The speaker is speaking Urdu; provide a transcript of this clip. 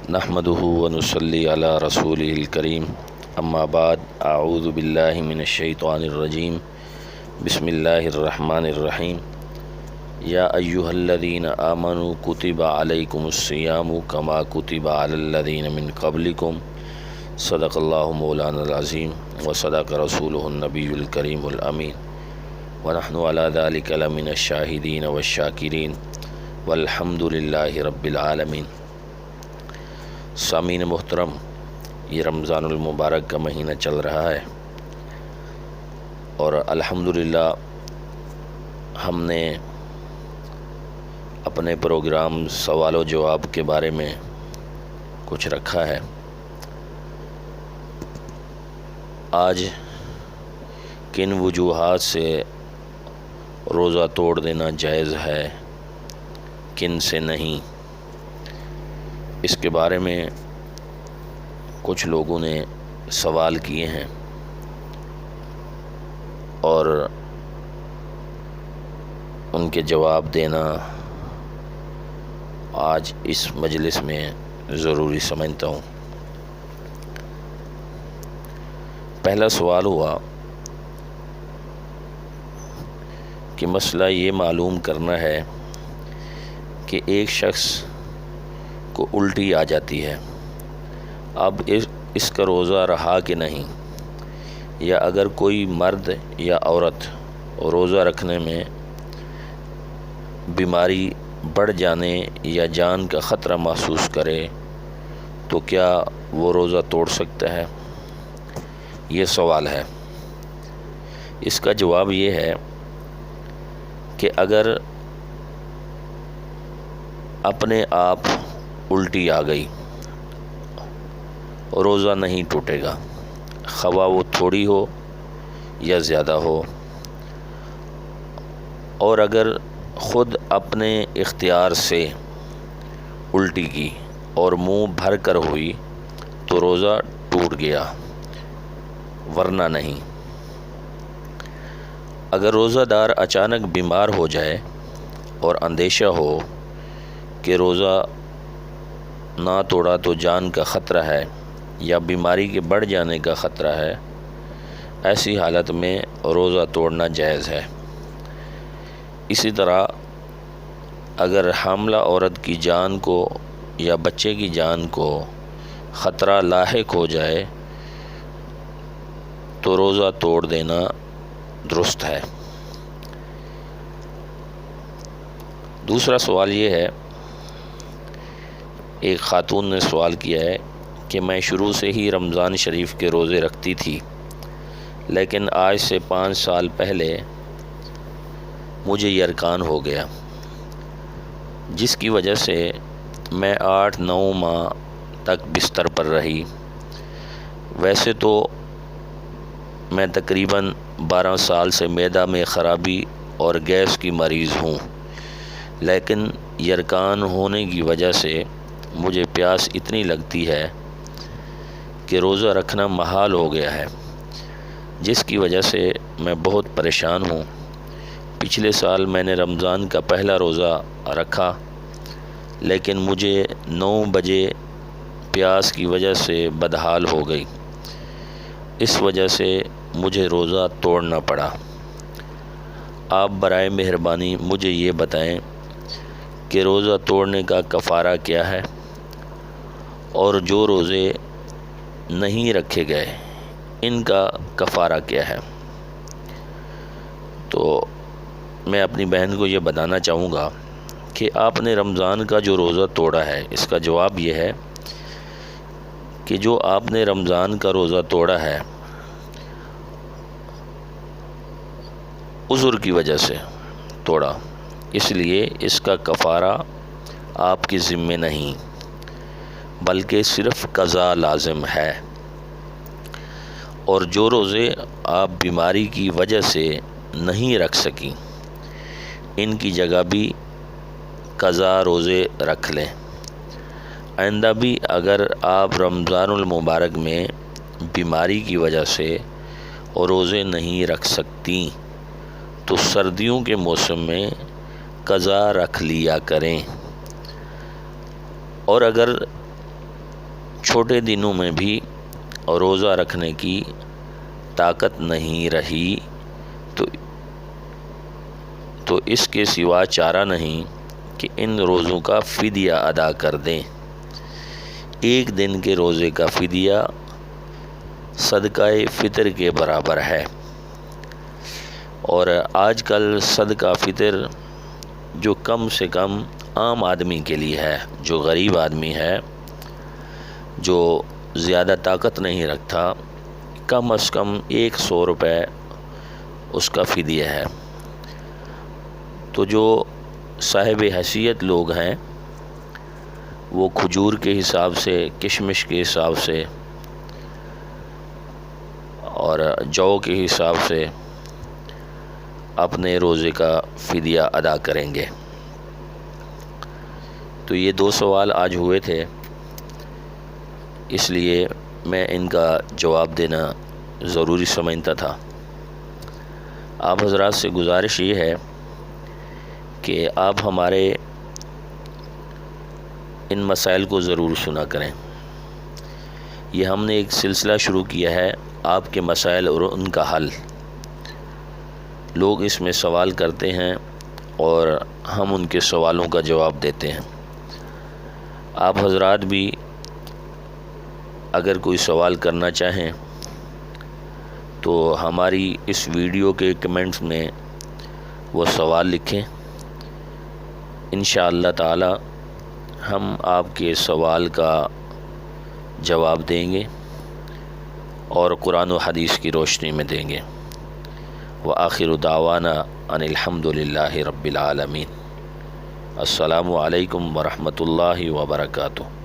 نحمده ونصلي على رسوله الكريم اما بعد اعوذ باللہ من الشیطان الرجیم بسم اللہ الرحمن الرحیم یا ایہا الذین آمنوا کتب علیکم الصیام کما کتب علی الذین من قبلکم صدق اللہ مولانا العظیم وصدق رسولہ النبی الکریم الامین ونحن علی ذلک لمن الشاہدین والشاکرین والحمد للہ رب العالمین۔ سامعین محترم، یہ رمضان المبارک کا مہینہ چل رہا ہے اور الحمدللہ ہم نے اپنے پروگرام سوال و جواب کے بارے میں کچھ رکھا ہے۔ آج کن وجوہات سے روزہ توڑ دینا جائز ہے، کن سے نہیں، اس کے بارے میں کچھ لوگوں نے سوال کیے ہیں اور ان کے جواب دینا آج اس مجلس میں ضروری سمجھتا ہوں۔ پہلا سوال ہوا کہ مسئلہ یہ معلوم کرنا ہے کہ ایک شخص کو الٹی آ جاتی ہے، اب اس کا روزہ رہا کہ نہیں، یا اگر کوئی مرد یا عورت روزہ رکھنے میں بیماری بڑھ جانے یا جان کا خطرہ محسوس کرے تو کیا وہ روزہ توڑ سکتا ہے؟ یہ سوال ہے۔ اس کا جواب یہ ہے کہ اگر اپنے آپ الٹی آ گئی روزہ نہیں ٹوٹے گا، خواہ وہ تھوڑی ہو یا زیادہ ہو، اور اگر خود اپنے اختیار سے الٹی کی اور منہ بھر کر ہوئی تو روزہ ٹوٹ گیا، ورنہ نہیں۔ اگر روزہ دار اچانک بیمار ہو جائے اور اندیشہ ہو کہ روزہ نہ توڑا تو جان کا خطرہ ہے یا بیماری کے بڑھ جانے کا خطرہ ہے، ایسی حالت میں روزہ توڑنا جائز ہے۔ اسی طرح اگر حاملہ عورت کی جان کو یا بچے کی جان کو خطرہ لاحق ہو جائے تو روزہ توڑ دینا درست ہے۔ دوسرا سوال یہ ہے، ایک خاتون نے سوال کیا ہے کہ میں شروع سے ہی رمضان شریف کے روزے رکھتی تھی، لیکن آج سے 5 سال پہلے مجھے یرقان ہو گیا، جس کی وجہ سے میں 8-9 ماہ تک بستر پر رہی۔ ویسے تو میں تقریباً 12 سال سے معدہ میں خرابی اور گیس کی مریض ہوں، لیکن یرقان ہونے کی وجہ سے مجھے پیاس اتنی لگتی ہے کہ روزہ رکھنا محال ہو گیا ہے، جس کی وجہ سے میں بہت پریشان ہوں۔ پچھلے سال میں نے رمضان کا پہلا روزہ رکھا، لیکن مجھے 9 بجے پیاس کی وجہ سے بدحال ہو گئی، اس وجہ سے مجھے روزہ توڑنا پڑا۔ آپ برائے مہربانی مجھے یہ بتائیں کہ روزہ توڑنے کا کفارہ کیا ہے، اور جو روزے نہیں رکھے گئے ان کا کفارہ کیا ہے؟ تو میں اپنی بہن کو یہ بتانا چاہوں گا کہ آپ نے رمضان کا جو روزہ توڑا ہے، اس کا جواب یہ ہے کہ جو آپ نے رمضان کا روزہ توڑا ہے عذر کی وجہ سے توڑا، اس لیے اس کا کفارہ آپ کے ذمے نہیں، بلکہ صرف قضا لازم ہے۔ اور جو روزے آپ بیماری کی وجہ سے نہیں رکھ سکیں ان کی جگہ بھی قضا روزے رکھ لیں۔ آئندہ بھی اگر آپ رمضان المبارک میں بیماری کی وجہ سے روزے نہیں رکھ سکتی تو سردیوں کے موسم میں قضا رکھ لیا کریں، اور اگر چھوٹے دنوں میں بھی روزہ رکھنے کی طاقت نہیں رہی تو اس کے سوا چارہ نہیں کہ ان روزوں کا فدیہ ادا کر دیں۔ ایک دن کے روزے کا فدیہ صدقہ فطر کے برابر ہے، اور آج کل صدقہ فطر جو کم سے کم عام آدمی کے لیے ہے، جو غریب آدمی ہے، جو زیادہ طاقت نہیں رکھتا، کم از کم 100 روپے اس کا فدیہ ہے۔ تو جو صاحب حیثیت لوگ ہیں وہ کھجور کے حساب سے، کشمش کے حساب سے اور جو کے حساب سے اپنے روزے کا فدیہ ادا کریں گے۔ تو یہ 2 سوال آج ہوئے تھے، اس لیے میں ان کا جواب دینا ضروری سمجھتا تھا۔ آپ حضرات سے گزارش یہ ہے کہ آپ ہمارے ان مسائل کو ضرور سنا کریں۔ یہ ہم نے ایک سلسلہ شروع کیا ہے، آپ کے مسائل اور ان کا حل۔ لوگ اس میں سوال کرتے ہیں اور ہم ان کے سوالوں کا جواب دیتے ہیں۔ آپ حضرات بھی اگر کوئی سوال کرنا چاہیں تو ہماری اس ویڈیو کے کمنٹس میں وہ سوال لکھیں، انشاءاللہ تعالی ہم آپ کے سوال کا جواب دیں گے اور قرآن و حدیث کی روشنی میں دیں گے۔ وآخر دعوانا ان الحمد للہ رب العالمین۔ السلام علیکم ورحمۃ اللہ وبرکاتہ۔